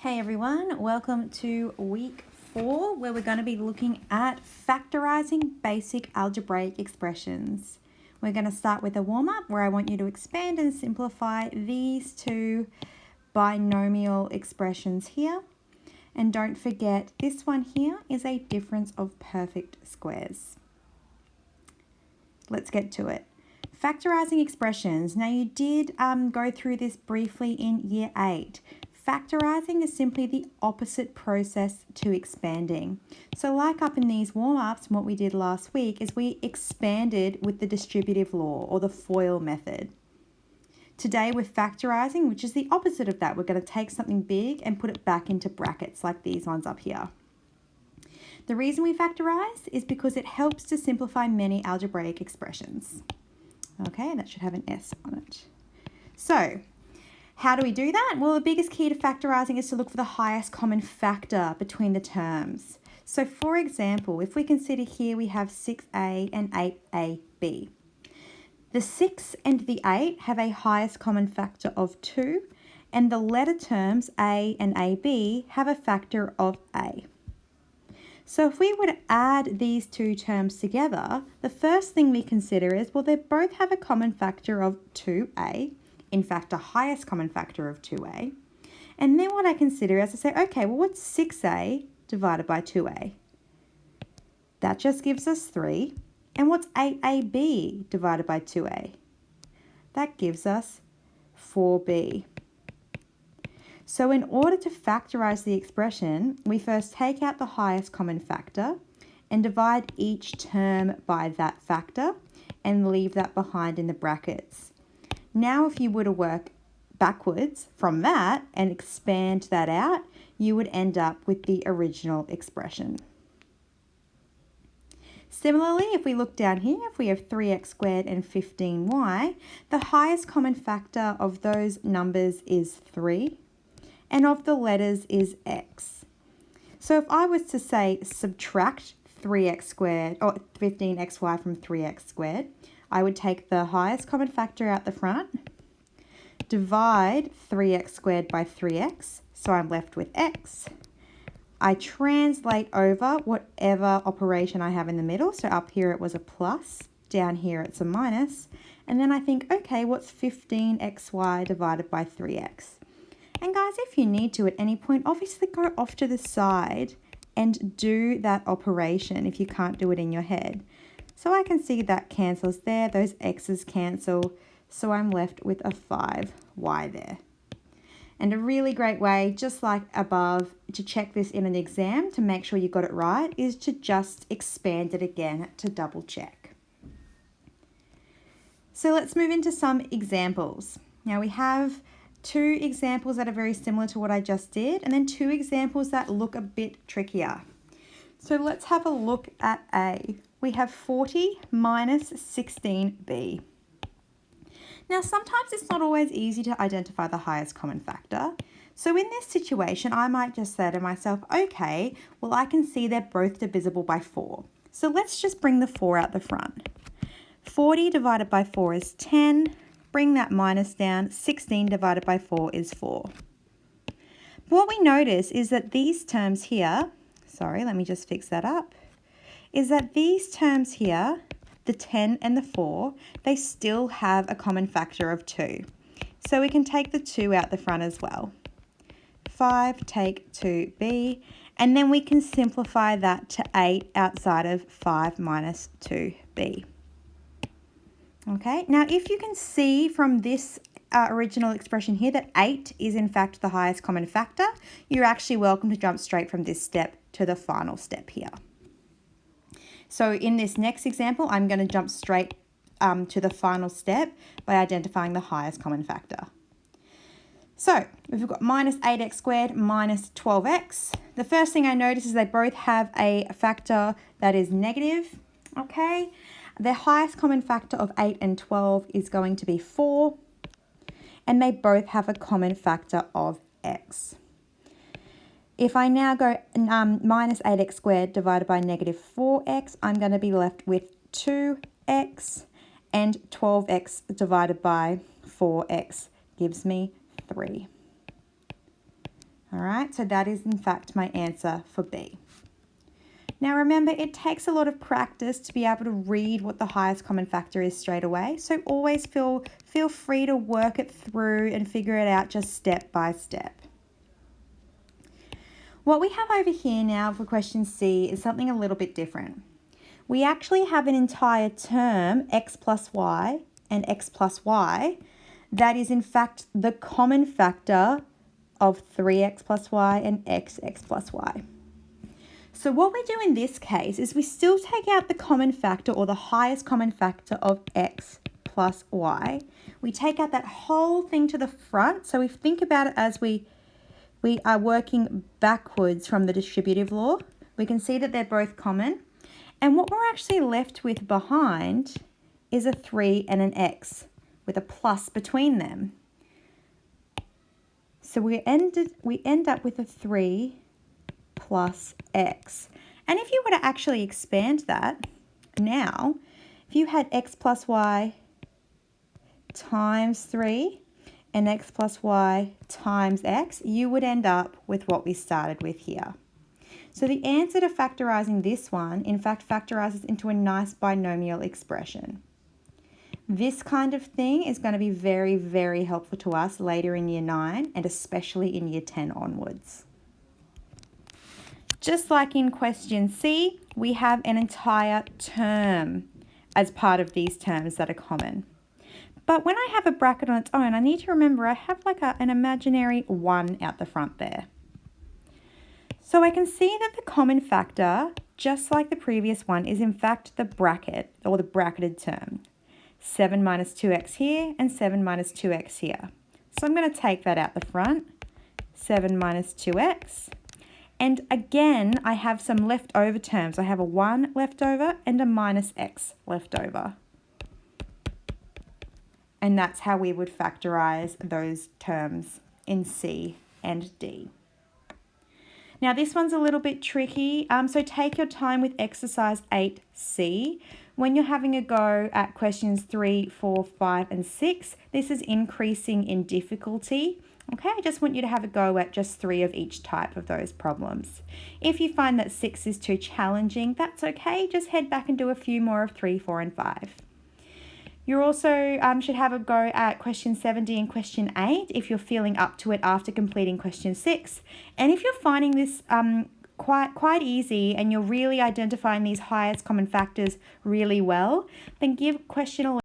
Hey everyone, welcome to week 4 where we're going to be looking at factorising basic algebraic expressions. We're going to start with a warm-up where I want you to expand and simplify these two binomial expressions here. And don't forget, this one here is a difference of perfect squares. Let's get to it. Factorising expressions. Now you did go through this briefly in year 8. Factorising is simply the opposite process to expanding. So like up in these warm-ups, what we did last week is we expanded with the distributive law or the FOIL method. Today we're factorising, which is the opposite of that. We're going to take something big and put it back into brackets like these ones up here. The reason we factorise is because it helps to simplify many algebraic expressions. Okay, that should have an S on it. So, how do we do that? Well, the biggest key to factorising is to look for the highest common factor between the terms. So, for example, if we consider here we have 6a and 8ab. The 6 and the 8 have a highest common factor of 2, and the letter terms a and ab have a factor of a. So if we were to add these two terms together, the first thing we consider is, well, they both have a common factor of 2a, in fact, a highest common factor of 2a. And then what I consider is I say, okay, well, what's 6a divided by 2a? That just gives us 3. And what's 8ab divided by 2a? That gives us 4b. So in order to factorise the expression, we first take out the highest common factor and divide each term by that factor and leave that behind in the brackets. Now if you were to work backwards from that and expand that out, you would end up with the original expression. Similarly, if we look down here, if we have 3x squared and 15y, the highest common factor of those numbers is 3. And of the letters is x. So if I was to say subtract 3x squared or 15xy from 3x squared, I would take the highest common factor out the front, divide 3x squared by 3x, so I'm left with x. I translate over whatever operation I have in the middle. So up here it was a plus, down here it's a minus, and then I think, okay, what's 15xy divided by 3x? And guys, if you need to at any point, obviously go off to the side and do that operation if you can't do it in your head. So I can see that cancels there, those x's cancel, so I'm left with a 5y there. And a really great way, just like above, to check this in an exam to make sure you got it right is to just expand it again to double check. So let's move into some examples. Now we have 2 examples that are very similar to what I just did, and then 2 examples that look a bit trickier. So let's have a look at A. We have 40 minus 16b. Now sometimes it's not always easy to identify the highest common factor. So in this situation, I might just say to myself, okay, well I can see they're both divisible by 4. So let's just bring the 4 out the front. 40 divided by 4 is 10. Bring that minus down, 16 divided by 4 is 4. What we notice is that these terms here, sorry, let me just fix that up, is that these terms here, the 10 and the 4, they still have a common factor of 2. So we can take the 2 out the front as well. 5 take 2b, and then we can simplify that to 8 outside of 5 minus 2b. Okay, now if you can see from this original expression here that 8 is in fact the highest common factor, you're actually welcome to jump straight from this step to the final step here. So in this next example, I'm going to jump straight to the final step by identifying the highest common factor. So we've got minus 8x squared minus 12x. The first thing I notice is they both have a factor that is negative, okay? The highest common factor of 8 and 12 is going to be 4, and they both have a common factor of x. If I now go minus 8x squared divided by negative 4x, I'm going to be left with 2x, and 12x divided by 4x gives me 3. All right, so that is in fact my answer for B. Now remember, it takes a lot of practice to be able to read what the highest common factor is straight away. So always feel free to work it through and figure it out just step by step. What we have over here now for question C is something a little bit different. We actually have an entire term, x plus y and x plus y, that is in fact the common factor of 3x plus y and x plus y. So what we do in this case is we still take out the common factor or the highest common factor of x plus y. We take out that whole thing to the front. So we think about it as we are working backwards from the distributive law. We can see that they're both common. And what we're actually left with behind is a 3 and an x with a plus between them. So we end up with a 3 plus x. And if you were to actually expand that now, if you had x plus y times 3 and x plus y times x, you would end up with what we started with here. So the answer to factorising this one, in fact, factorises into a nice binomial expression. This kind of thing is going to be very, very helpful to us later in Year 9 and especially in Year 10 onwards. Just like in question C, we have an entire term as part of these terms that are common. But when I have a bracket on its own, I need to remember I have like an imaginary 1 out the front there. So I can see that the common factor, just like the previous one, is in fact the bracket or the bracketed term. 7 minus 2x here and 7 minus 2x here. So I'm going to take that out the front. 7 minus 2x. And again, I have some leftover terms. I have a 1 left over and a minus x left over. And that's how we would factorise those terms in C and D. Now this one's a little bit tricky, so take your time with exercise 8C. When you're having a go at questions 3, 4, 5 and 6, this is increasing in difficulty. Okay, I just want you to have a go at just 3 of each type of those problems. If you find that 6 is too challenging, that's okay. Just head back and do a few more of 3, 4 and 5. You also should have a go at question 7D and question 8 if you're feeling up to it after completing question 6. And if you're finding this quite easy and you're really identifying these highest common factors really well, then give question 11